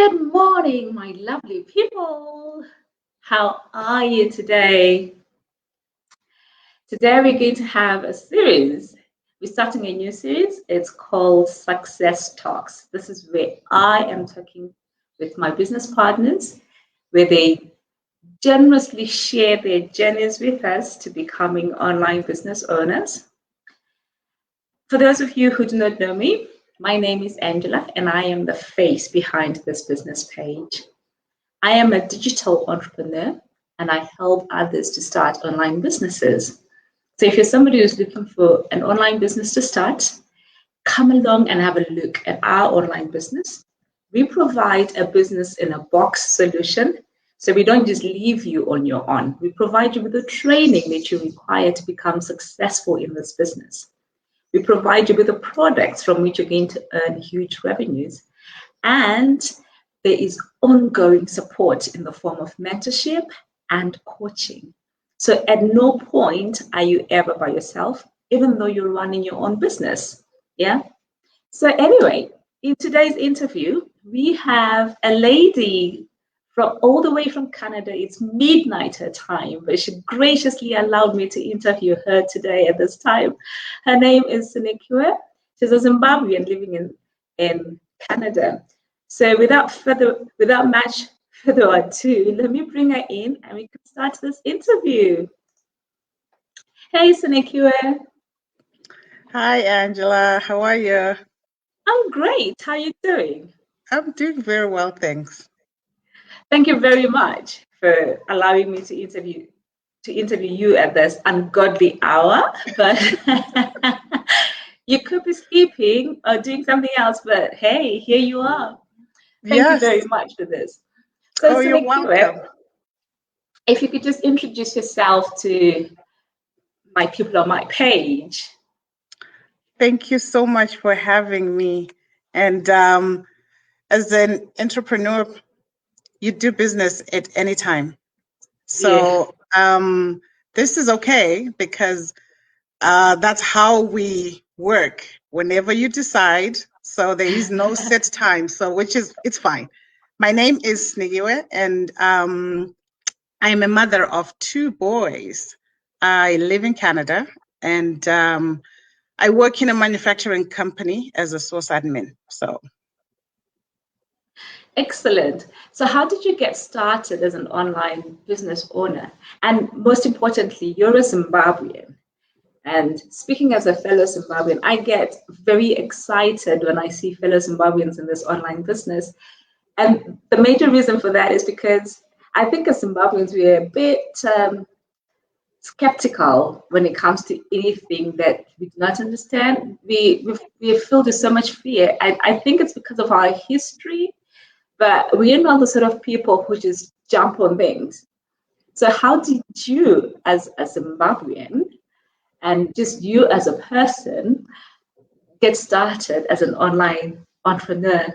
Good morning, my lovely people. How are you today? Today, we're going to have a series. We're starting a new series. It's called Success Talks. This is where I am talking with my business partners, where they generously share their journeys with us to becoming online business owners. For those of you who do not know me, my name is Angela, and I am the face behind this business page. I am a digital entrepreneur, and I help others to start online businesses. So if you're somebody who's looking for an online business to start, come along and have a look at our online business. We provide a business in a box solution. So we don't just leave you on your own. We provide you with the training that you require to become successful in this business. We provide you with the products from which you're going to earn huge revenues. And there is ongoing support in the form of mentorship and coaching. So at no point are you ever by yourself, even though you're running your own business. Yeah. So anyway, in today's interview, we have a lady from all the way from Canada. It's midnight her time, but she graciously allowed me to interview her today at this time. Her name is Sinikiwe. She's a Zimbabwean living in Canada. So without much further ado, let me bring her in and we can start this interview. Hey, Sinikiwe. Hi, Angela. How are you? I'm great. How are you doing? I'm doing very well, thanks. Thank you very much for allowing me to interview you at this ungodly hour. But you could be sleeping or doing something else. But hey, here you are. Thank you very much for this. So, you're welcome. If you could just introduce yourself to my people on my page. Thank you so much for having me. And as an entrepreneur, you do business at any time. So this is okay because that's how we work whenever you decide. So there is no set time. So it's fine. My name is Sinikiwe, and I'm a mother of 2 boys. I live in Canada, and I work in a manufacturing company as a source admin. So. Excellent. So how did you get started as an online business owner? And most importantly, you're a Zimbabwean. And speaking as a fellow Zimbabwean, I get very excited when I see fellow Zimbabweans in this online business. And the major reason for that is because I think as Zimbabweans, we're a bit skeptical when it comes to anything that we do not understand. We're filled with so much fear. I think it's because of our history, but we're not the sort of people who just jump on things. So how did you, as a Zimbabwean, and just you as a person, get started as an online entrepreneur?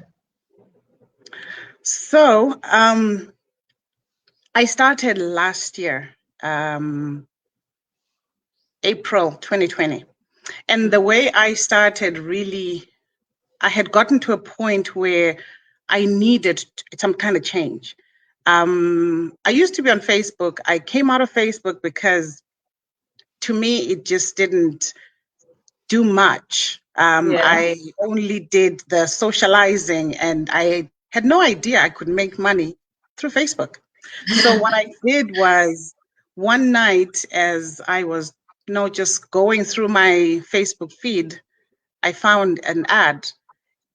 So I started last year, April 2020. And the way I started, really, I had gotten to a point where I needed some kind of change. I used to be on Facebook. I came out of Facebook because to me, it just didn't do much. I only did the socializing, and I had no idea I could make money through Facebook. So what I did was, one night as I was just going through my Facebook feed, I found an ad,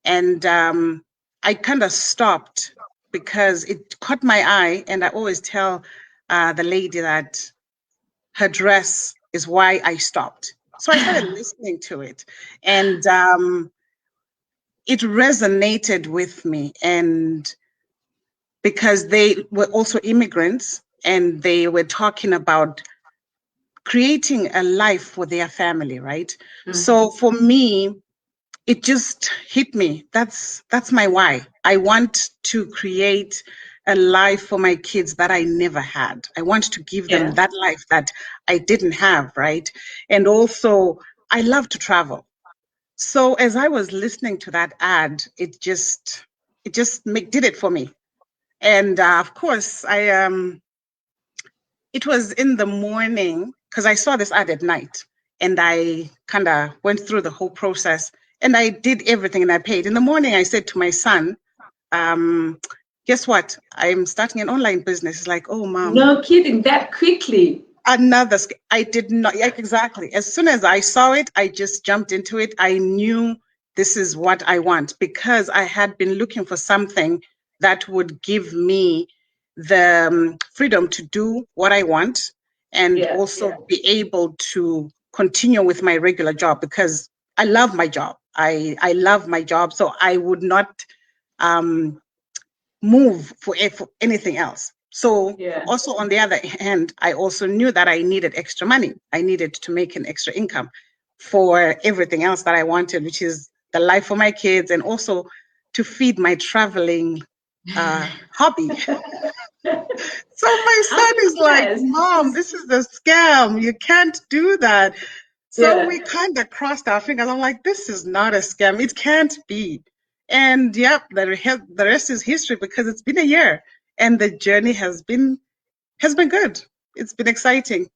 and I kind of stopped because it caught my eye. And I always tell the lady that her dress is why I stopped. So I started listening to it, and it resonated with me. And because they were also immigrants, and they were talking about creating a life for their family, right? Mm-hmm. So for me, it just hit me. That's my why. I want to create a life for my kids that I never had. I want to give them that life that I didn't have, right? And also, I love to travel. So as I was listening to that ad, it just it just did it for me. And of course, it was in the morning because I saw this ad at night, and I kind of went through the whole process, and I did everything, and I paid. In the morning, I said to my son, guess what? I'm starting an online business. He's like, oh, mom. No kidding, that quickly. I did not, yeah, exactly. As soon as I saw it, I just jumped into it. I knew this is what I want because I had been looking for something that would give me the freedom to do what I want and also be able to continue with my regular job because I love my job. I love my job. So I would not move for anything else. So also on the other hand, I also knew that I needed extra money. I needed to make an extra income for everything else that I wanted, which is the life for my kids and also to feed my traveling hobby. So my son is like, Mom, this is a scam. You can't do that. So we kind of crossed our fingers. I'm like, this is not a scam. It can't be. And yep, the rest is history because it's been a year and the journey has been good. It's been exciting.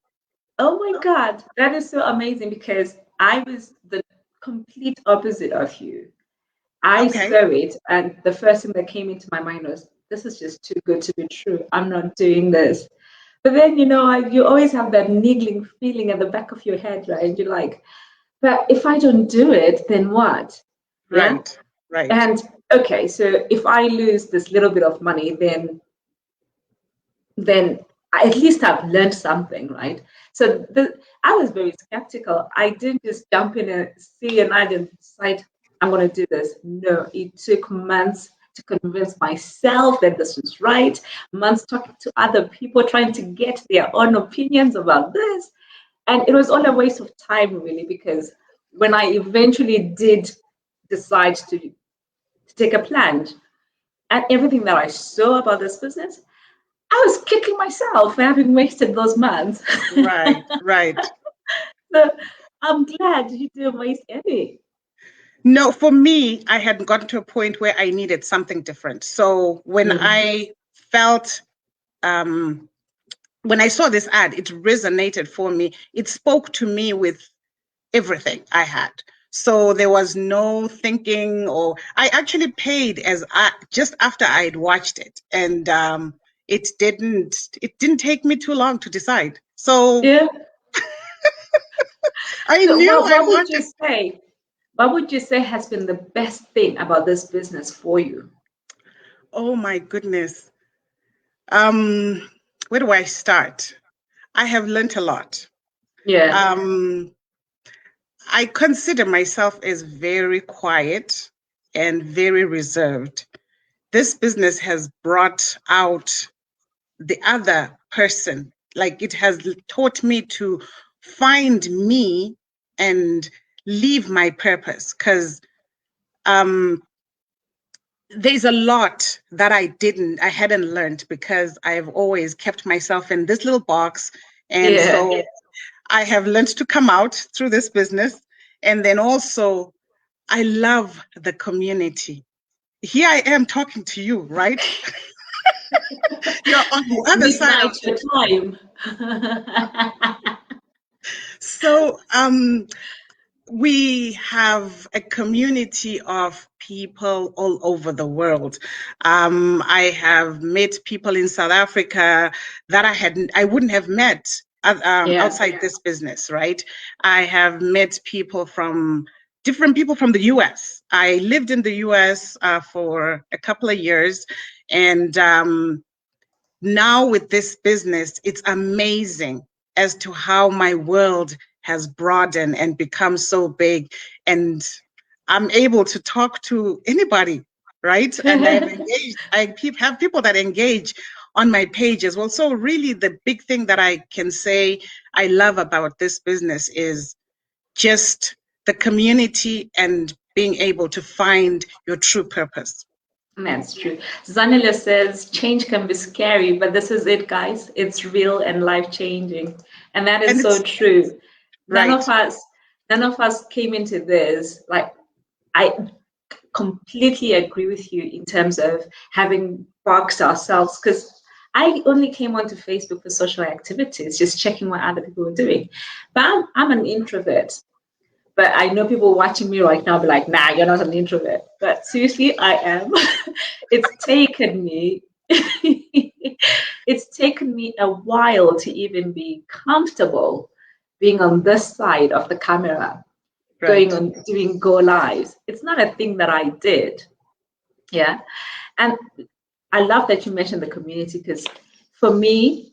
Oh my God, that is so amazing because I was the complete opposite of you. I Okay. saw it, and the first thing that came into my mind was, this is just too good to be true. I'm not doing this. But then, you always have that niggling feeling at the back of your head, right? And you're like, but if I don't do it, then what? Yeah. Right. And okay, so if I lose this little bit of money, then at least I've learned something, right? So I was very skeptical. I didn't just jump in and see an ad and decide I'm going to do this. No, it took months to convince myself that this was right, months talking to other people, trying to get their own opinions about this. And it was all a waste of time, really, because when I eventually did decide to take a plunge, and everything that I saw about this business, I was kicking myself for having wasted those months. Right. So I'm glad you didn't waste any. No, for me, I had gotten to a point where I needed something different. So when I felt, when I saw this ad, it resonated for me. It spoke to me with everything I had. So there was no thinking, or I actually paid just after I'd watched it, and it didn't take me too long to decide. So Yeah. I So knew I what would you wanted. say? What would you say has been the best thing about this business for you? Oh my goodness. Where do I start? I have learned a lot. Yeah. I consider myself as very quiet and very reserved. This business has brought out the other person. Like it has taught me to find me and leave my purpose because there's a lot that I hadn't learned because I've always kept myself in this little box. And so I have learned to come out through this business. And then also, I love the community. Here I am talking to you, right? You're on the other side of Midnight your time. So we have a community of people all over the world. I have met people in South Africa that I wouldn't have met outside this business, right? I have met different people from the US. I lived in the US for a couple of years, and now with this business, it's amazing as to how my world has broadened and become so big. And I'm able to talk to anybody, right? And I have people that engage on my page as well. So really the big thing that I can say I love about this business is just the community and being able to find your true purpose. That's true. Zanila says change can be scary, but this is it, guys. It's real and life changing. And that is so true. None Right. of us came into this like I completely agree with you in terms of having boxed ourselves, because I only came onto Facebook for social activities, just checking what other people were doing. But I'm an introvert. But I know people watching me right now be like, nah, you're not an introvert. But seriously, I am. It's taken me it's taken me a while to even be comfortable being on this side of the camera, going Right. on doing go lives. It's not a thing that I did. Yeah. And I love that you mentioned the community, because for me,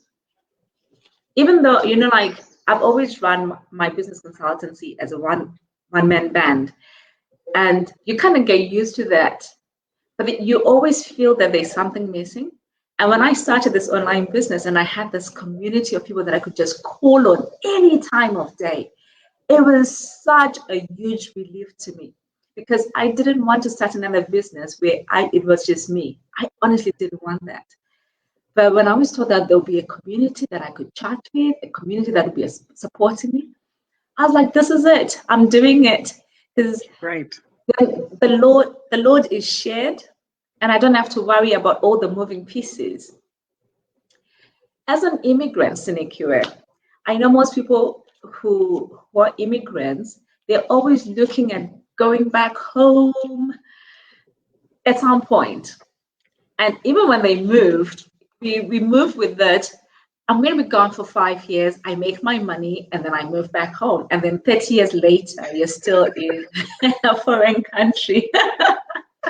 even though, like I've always run my business consultancy as a one man band, and you kind of get used to that, but you always feel that there's something missing. And when I started this online business and I had this community of people that I could just call on any time of day, it was such a huge relief to me, because I didn't want to start another business where it was just me. I honestly didn't want that. But when I was told that there'll be a community that I could chat with, a community that would be supporting me, I was like, this is it. I'm doing it. Because Right. the load is shared, and I don't have to worry about all the moving pieces. As an immigrant, Sinikiwe, I know most people who are immigrants, they're always looking at going back home at some point. And even when they moved, we moved with that. I'm going to be gone for 5 years. I make my money and then I move back home. And then 30 years later, you're still in a foreign country.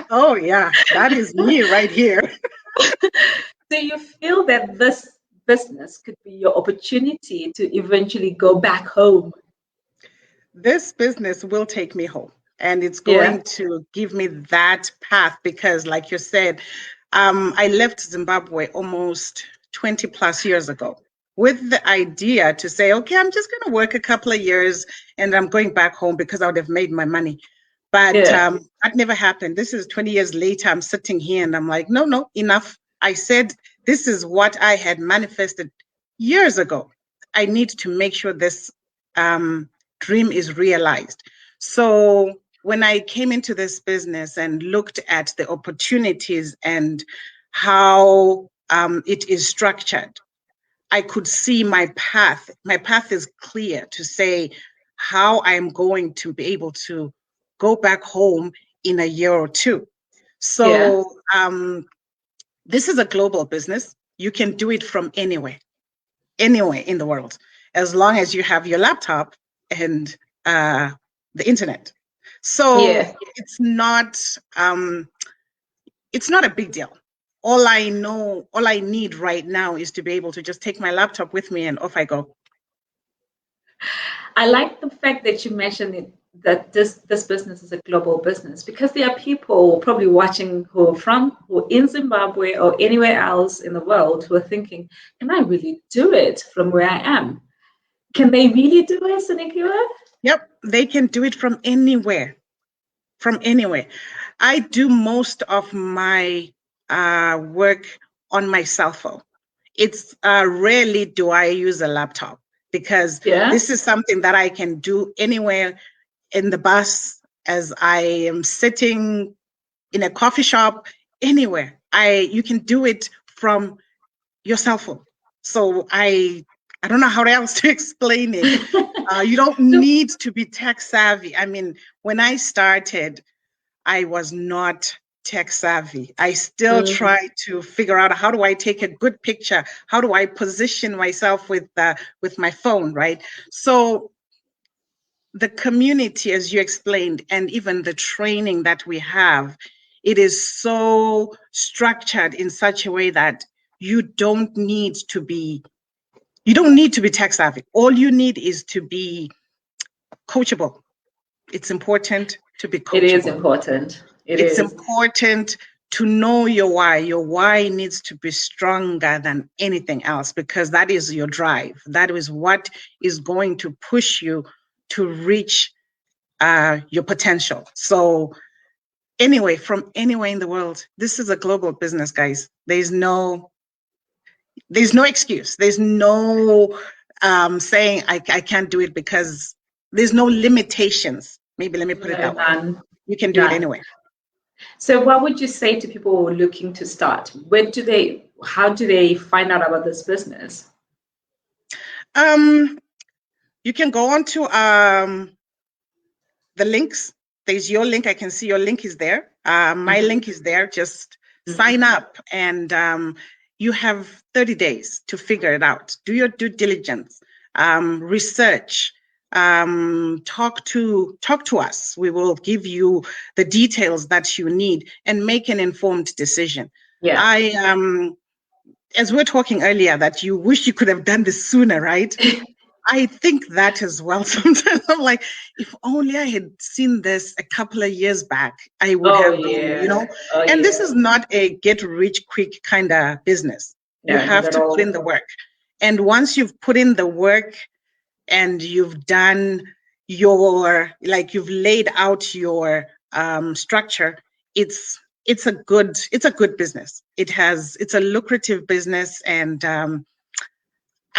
Oh, yeah, that is me right here. Do you feel that this business could be your opportunity to eventually go back home? This business will take me home, and it's Yeah. going to give me that path because, like you said, I left Zimbabwe almost 20 plus years ago with the idea to say, okay, I'm just going to work a couple of years and I'm going back home because I would have made my money. But Yeah. that never happened. This is 20 years later. I'm sitting here and I'm like, no, enough. I said, this is what I had manifested years ago. I need to make sure this dream is realized. So when I came into this business and looked at the opportunities and how it is structured, I could see my path. My path is clear to say how I'm going to be able to go back home in a year or two. Yeah. So this is a global business. You can do it from anywhere in the world, as long as you have your laptop and the internet. So Yeah. it's not a big deal. All I need right now is to be able to just take my laptop with me and off I go. I like the fact that you mentioned it, that this business is a global business, because there are people probably watching who are in Zimbabwe or anywhere else in the world who are thinking, can I really do it from where I am? Can they really do it, Sinikiwa? Yep, they can do it from anywhere. From anywhere. I do most of my work on my cell phone. It's rarely do I use a laptop because Yeah. this is something that I can do anywhere in the bus, as I am sitting in a coffee shop, anywhere. You can do it from your cell phone. So I don't know how else to explain it. You don't So, need to be tech savvy. I mean, when I started, I was not tech savvy. I still mm, try to figure out how do I take a good picture? How do I position myself with my phone, right? So the community, as you explained, and even the training that we have, it is so structured in such a way that you don't need to be tech savvy. All you need is to be coachable. It's important to be it is coachable. important. It It's is. important to know your why. Your why needs to be stronger than anything else because that is your drive. That is what is going to push you to reach your potential. So anyway, from anywhere in the world, this is a global business, guys. There's no excuse. There's no saying I can't do it because there's no limitations. Maybe let me put it No, that way. none. You can do it None. anyway. So what would you say to people who are looking to start? How do they find out about this business? You can go on to the links. There's your link. I can see your link is there. My link is there. Just sign up, and you have 30 days to figure it out. Do your due diligence, research, talk to us. We will give you the details that you need and make an informed decision. Yeah. As we were talking earlier, that you wish you could have done this sooner, right? I think that as well. Sometimes I'm like, if only I had seen this a couple of years back, I would have been, and this is not a get rich quick kind of business. No, you have to put in the work. And once you've put in the work and you've done you've laid out your structure, it's a good business. It's a lucrative business. And I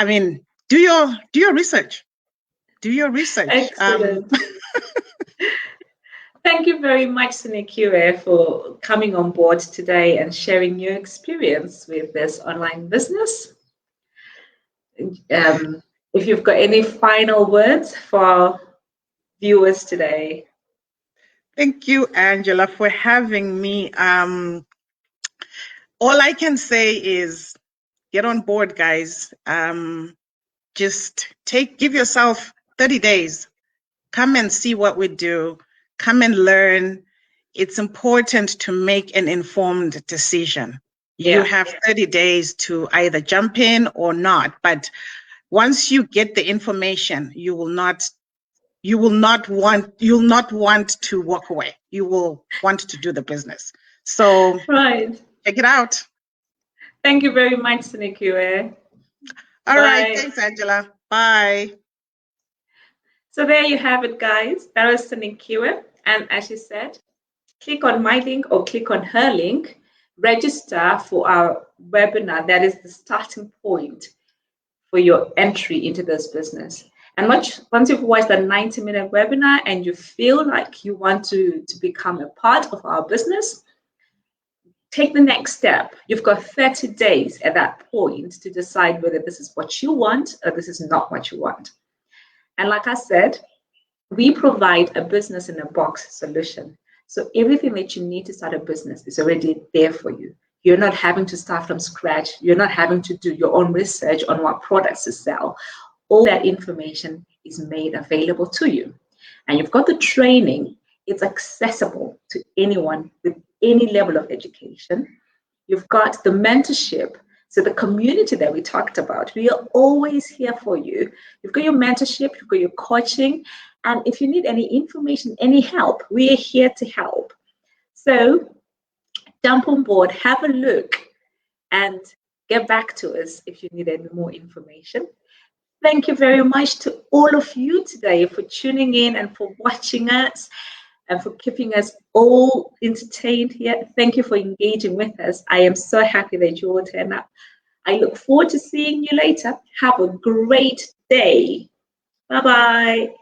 mean, do your research. Do your research. Excellent. Thank you very much, Sinikiwe, for coming on board today and sharing your experience with this online business. If you've got any final words for our viewers today. Thank you, Angela, for having me. All I can say is get on board, guys. Just give yourself 30 days. Come and see what we do. Come and learn. It's important to make an informed decision. You have 30 days to either jump in or not. But once you get the information, you'll not want to walk away. You will want to do the business. So check it out. Thank you very much, Sinikiwe. All right. Thanks, Angela. Bye. So there you have it, guys. That was Sinikiwe. And as she said, click on my link or click on her link, register for our webinar. That is the starting point for your entry into this business. And once you've watched the 90-minute webinar and you feel like you want to become a part of our business, take the next step. You've got 30 days at that point to decide whether this is what you want or this is not what you want. And like I said, we provide a business in a box solution. So everything that you need to start a business is already there for you. You're not having to start from scratch. You're not having to do your own research on what products to sell. All that information is made available to you. And you've got the training. It's accessible to anyone with any level of education. You've got the mentorship. So the community that we talked about, we are always here for you. You've got your mentorship, you've got your coaching. And if you need any information, any help, we are here to help. So jump on board, have a look, and get back to us if you need any more information. Thank you very much to all of you today for tuning in and for watching us and for keeping us all entertained here. Thank you for engaging with us. I am so happy that you all turned up. I look forward to seeing you later. Have a great day. Bye-bye.